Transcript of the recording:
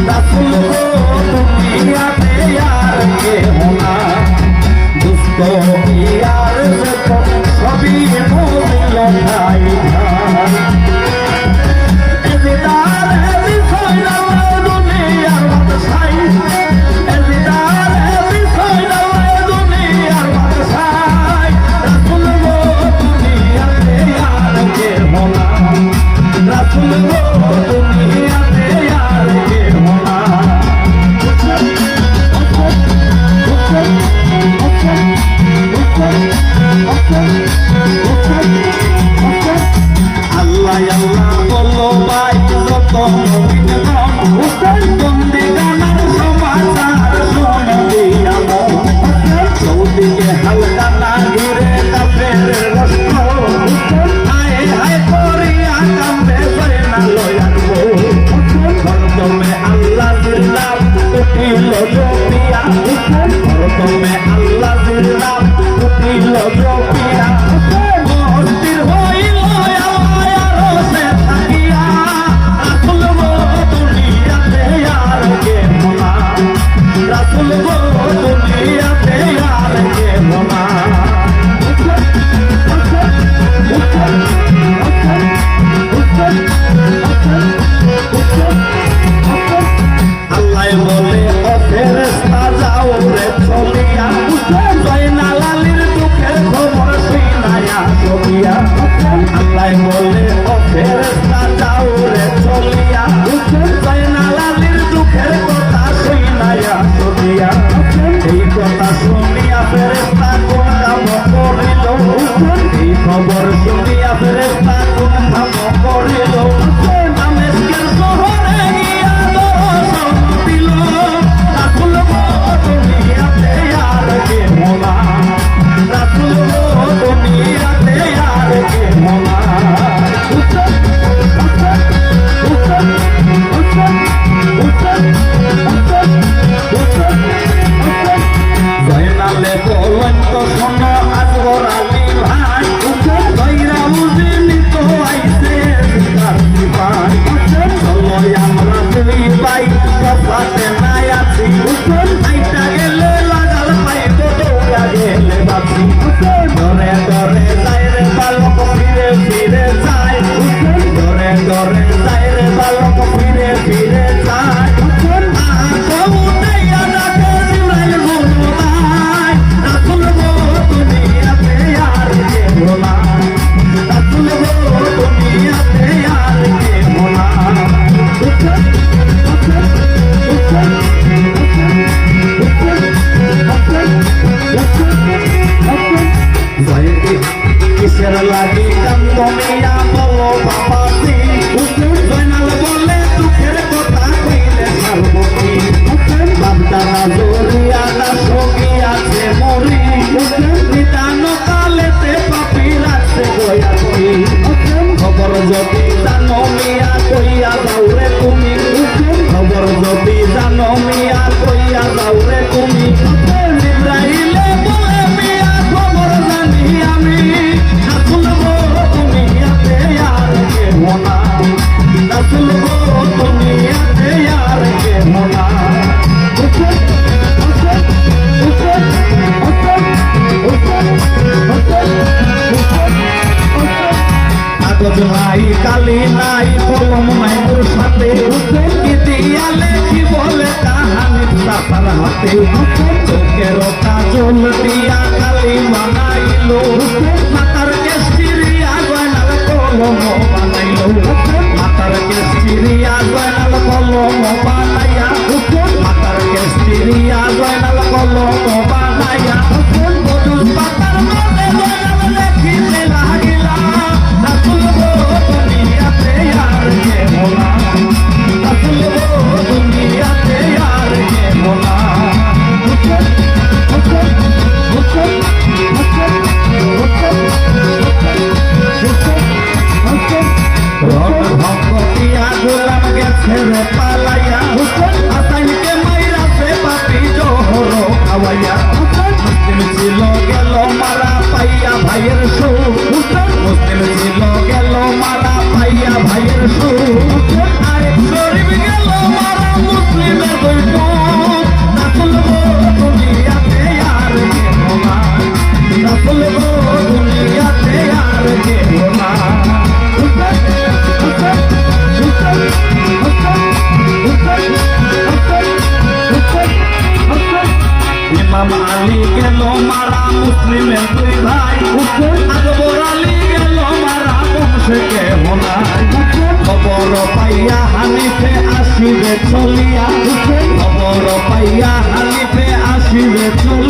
রাসূল গো দুনিয়াতে আর কেহ না দুষ্ট ইয়ার যত সবই মজিল ঠাই খবর শুনিয়া ফেরেশতা কোন কাম করিল দামেস্কের শহরে গিয়া দর্শন দিল রাসূল গো দুনিয়াতে আর কেহ না রাসূল গো দুনিয়াতে আর কেহ না জয়নালে বলেন তো শোনো আসগর আলী ভাই দইরা বুঝিনি তো আইসে চলো আমরা দুই ভাই কপাতে নাই আছি আইটা গেলে লাগাল পাইব দৌড়া গেলে বাঁচি ধরে ধরে যাই রে বালক ফিরে ফিরে যায় ধরে ধরে যাই রে বালক ফিরে ফিরে যায় কিসের লাগি কান্দমিয়া বলো বাবাজি জয়নাল বলে দুঃখের কথা কইলে সারবতি বাপদারা জড়িয়া না সগিয়াছে মরি নিদান কালেতে পাপি রাখছে গয়াছি খবর যদি জানো মিয়া কইয়া যাও রে তুমি খবর যদি জানো মিয়া কইয়া যাও রে তুমি ইব্রাহিলে বলে মিয়া খবর জানি আমি রাসূল গো দুনিয়াতে আর কেহ না রাসূল গো দুনিয়াতে আর কেহ না কাগজ নাই কালি নাই কলম নাই তোর সাথে কি দিয়া লেখি বলে কাহানি সাফার হাতে চোখের কাজল দিয়া কালি বানাইলো মাতার কেশরিয়া গয়নাল কলম বানাইলো মাতার কেশরিয়া গয়নাল কলম বানাইয়া মাতার কেশরিয়া গয়নাল কলম বানাইয়া বদুল পাতার মধ্যে গয়নাল লেখিতে লাগিলা রাসূল গো দুনিয়াতে আর কেহ না রাসূল গো দুনিয়াতে আর কেহ না রণ ভঙ্গ দিয়া গোলাম গেছে রে পালাইয়া ইমাম আলী গেল মারা মুসলিমের দুই ভাই আকবর আলী গেল মারা বংশে কেহ নাই খবর পাইয়া হানিফে আসিবে চলিয়া খবর পাইয়া হানিফে আসিবে চলিয়া